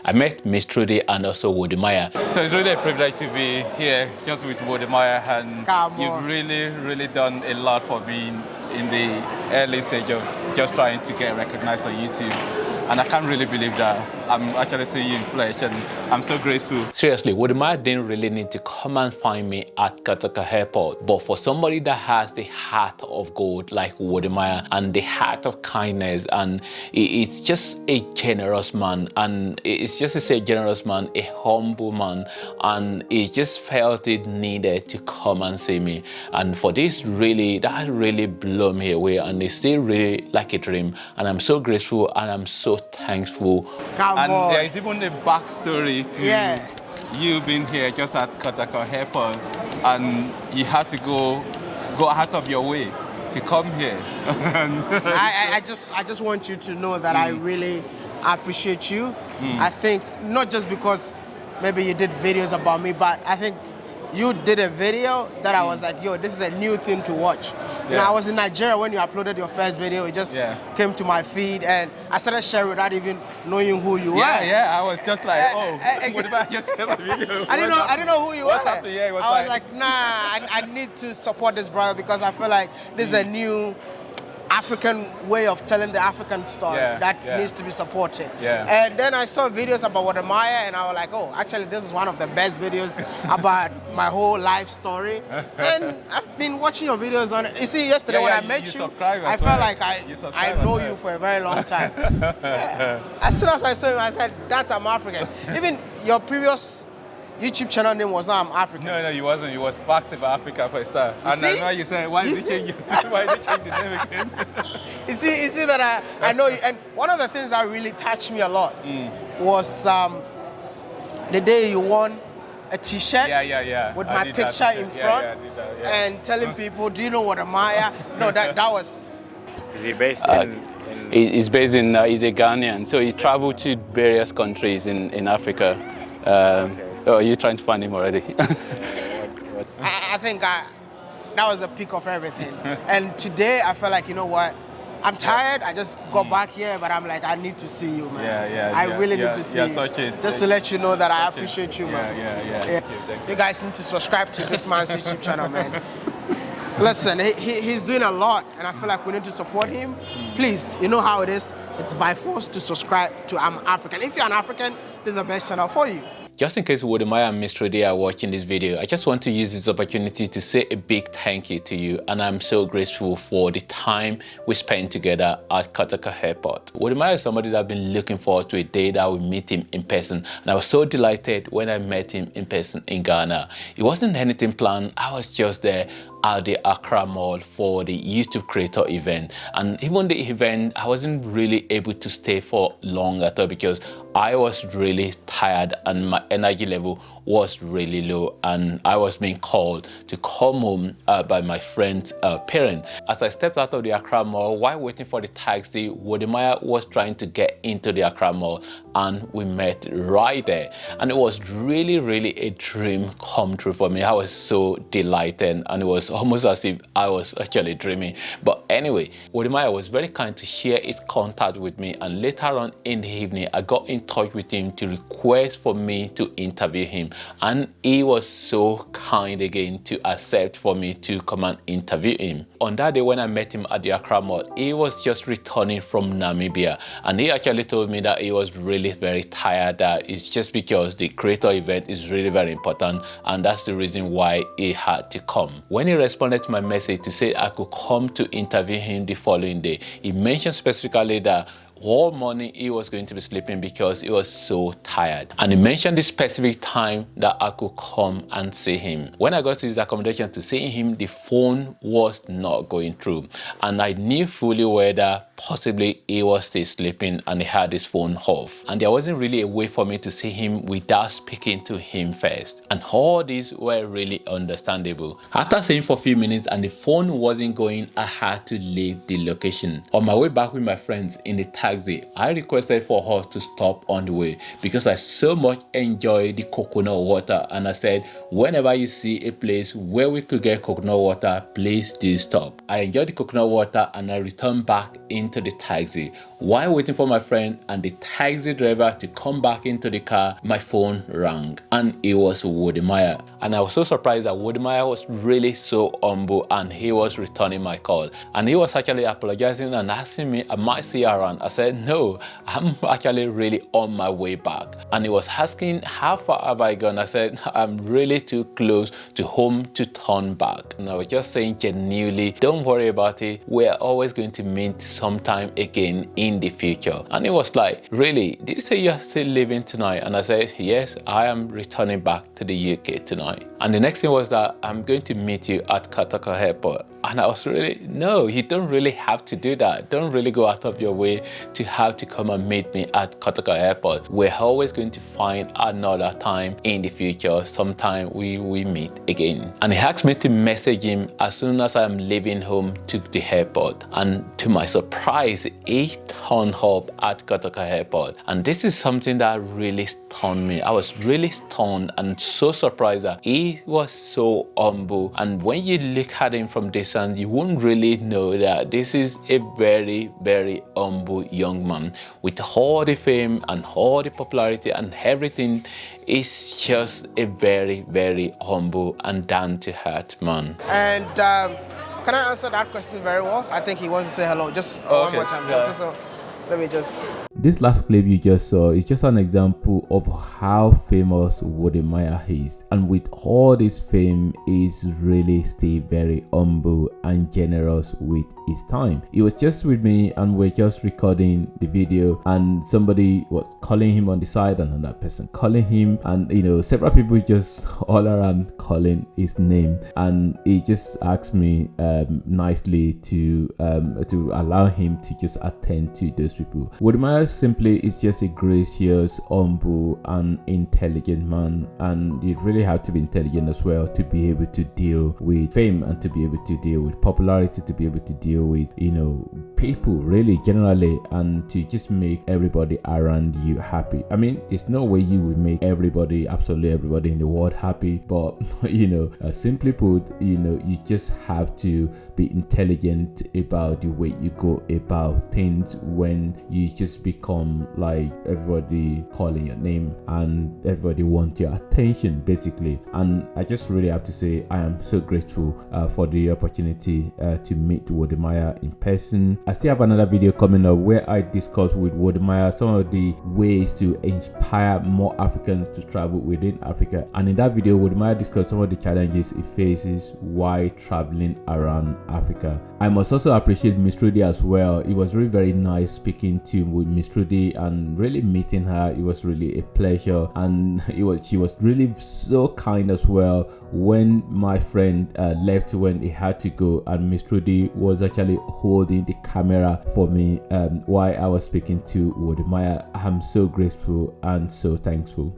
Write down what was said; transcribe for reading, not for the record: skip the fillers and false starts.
I met Miss Trudy and also Wode Maya. So it's really a privilege to be here just with Wode Maya, and you've really done a lot for me in the early stage of just trying to get recognized on YouTube. And I can't really believe that I'm actually seeing you in flesh, and I'm so grateful. Seriously, Wode Maya didn't really need to come and find me at Kataka Airport, but for somebody that has the heart of gold like Wode Maya and the heart of kindness, and it's just a generous man, and it's just to say generous man, a humble man, and he just felt it needed to come and see me. And for this, really, that really blew me away, and it's still really like a dream. And I'm so grateful, and I'm so thankful. And there is even a backstory to you being here just at Kataka Airport, and you had to go out of your way to come here. I just want you to know that I really appreciate you. I think not just because maybe you did videos about me, but I think you did a video that I was like, yo, this is a new thing to watch. You know, I was in Nigeria when you uploaded your first video. It just came to my feed, and I started sharing without even knowing who you were. Yeah, I was just like, what if I just share the video? I didn't know who you were. Yeah, I was like, nah, I need to support this brother because I feel like this is a new African way of telling the African story that needs to be supported. And then I saw videos about Wode Maya, and I was like, oh, actually this is one of the best videos about my whole life story. And I've been watching your videos on it. You see, yesterday when I met you, I felt like I know you for a very long time. As soon as I saw him, I said, that's I'm African. Even your previous YouTube channel name was not I'm African. No, he wasn't. He was Facts About Africa for a start. And that's why you said, why did you change the name again? You see that I know you. And one of the things that really touched me a lot was the day you won a T-shirt with my picture in front and telling people, do you know Wode Maya? No, that was... Is he based He's based in, he's a Ghanaian, so he traveled to various countries in Africa. Oh, you're trying to find him already? I think that was the peak of everything. And today I felt like, you know what? I'm tired. I just got back here, but I'm like, I need to see you, man. I really need to see you. Just to let you know that I appreciate you, man. You guys need to subscribe to this man's YouTube channel, man. Listen, he's doing a lot, and I feel like we need to support him. Please, you know how it is. It's by force to subscribe to I'm African. If you're an African, this is the best channel for you. Just in case Wode Maya and Miss Trudy are watching this video, I just want to use this opportunity to say a big thank you to you, and I'm so grateful for the time we spent together at Kataka Airport. Wode Maya is somebody that I've been looking forward to a day that we meet him in person, and I was so delighted when I met him in person in Ghana. It wasn't anything planned. I was just there at the Accra Mall for the YouTube creator event, and even the event I wasn't really able to stay for long at all because I was really tired and my energy level was really low, and I was being called to come home by my friend's parent. As I stepped out of the Accra Mall, while waiting for the taxi, Wode Maya was trying to get into the Accra Mall, and we met right there. And it was really a dream come true for me. I was so delighted, and it was almost as if I was actually dreaming. But anyway, Wode Maya was very kind to share his contact with me, and later on in the evening, I got in touch with him to request for me to interview him. And he was so kind again to accept for me to come and interview him. On that day when I met him at the Accra Mall, he was just returning from Namibia, and he actually told me that he was really very tired, that it's just because the creator event is really very important, and that's the reason why he had to come. When he responded to my message to say I could come to interview him the following day, he mentioned specifically that all morning he was going to be sleeping because he was so tired, and he mentioned the specific time that I could come and see him. When I got to his accommodation to see him, the phone was not going through, and I knew fully well that possibly he was still sleeping and he had his phone off, and there wasn't really a way for me to see him without speaking to him first, and all these were really understandable. After seeing for a few minutes and the phone wasn't going, I had to leave the location. On my way back with my friends in the taxi, I requested for her to stop on the way because I so much enjoy the coconut water, and I said, whenever you see a place where we could get coconut water, please do stop. I enjoyed the coconut water, and I returned back into the taxi. While waiting for my friend and the taxi driver to come back into the car, my phone rang and it was Wode Maya. And I was so surprised that Wode Maya was really so humble and he was returning my call. And he was actually apologizing and asking me, am I still around? I said, no, I'm actually really on my way back. And he was asking, how far have I gone? I said, I'm really too close to home to turn back. And I was just saying genuinely, don't worry about it. We're always going to meet sometime again in the future. And he was like, really? Did you say you're still leaving tonight? And I said, yes, I am returning back to the UK tonight. And the next thing was that I'm going to meet you at Kataka Airport. And I was really, no, you don't really have to do that. Don't really go out of your way to have to come and meet me at Kataka Airport. We're always going to find another time in the future. Sometime we meet again. And he asked me to message him as soon as I'm leaving home to the airport. And to my surprise, he turned up at Kataka Airport. And this is something that really stunned me. I was really stunned and so surprised that he was so humble. And when you look at him from this, and you won't really know that this is a very, very humble young man with all the fame and all the popularity and everything. Is just a very, very humble and down-to-earth man. And can I answer that question very well? I think he wants to say hello. Just one more time. Yeah. So let me just... This last clip you just saw is just an example of how famous Wode Maya is, and with all this fame is really still very humble and generous with his time. He was just with me and we're just recording the video, and somebody was calling him on the side and another person calling him, and you know, several people just all around calling his name, and he just asked me nicely to allow him to just attend to those people. Wode Maya simply is just a gracious, humble and intelligent man, and you really have to be intelligent as well to be able to deal with fame and to be able to deal with popularity, to be able to deal with, you know, people really generally, and to just make everybody around you happy. I mean, there's no way you will make everybody, absolutely everybody in the world happy, but you know, simply put, you know, you just have to be intelligent about the way you go about things when you just become like everybody calling your name and everybody wants your attention basically. And I just really have to say I am so grateful for the opportunity to meet Wode Maya in person. I still have another video coming up where I discuss with Wode Maya some of the ways to inspire more Africans to travel within Africa, and in that video Wode Maya discussed some of the challenges he faces while traveling around Africa. I must also appreciate Miss Trudy as well. It was really very nice speaking to with Miss Trudy and really meeting her. It was really a pleasure, and she was really so kind as well. When my friend left, when he had to go, and Miss Trudy was actually holding the camera for me while I was speaking to Wode Maya. I'm so grateful and so thankful.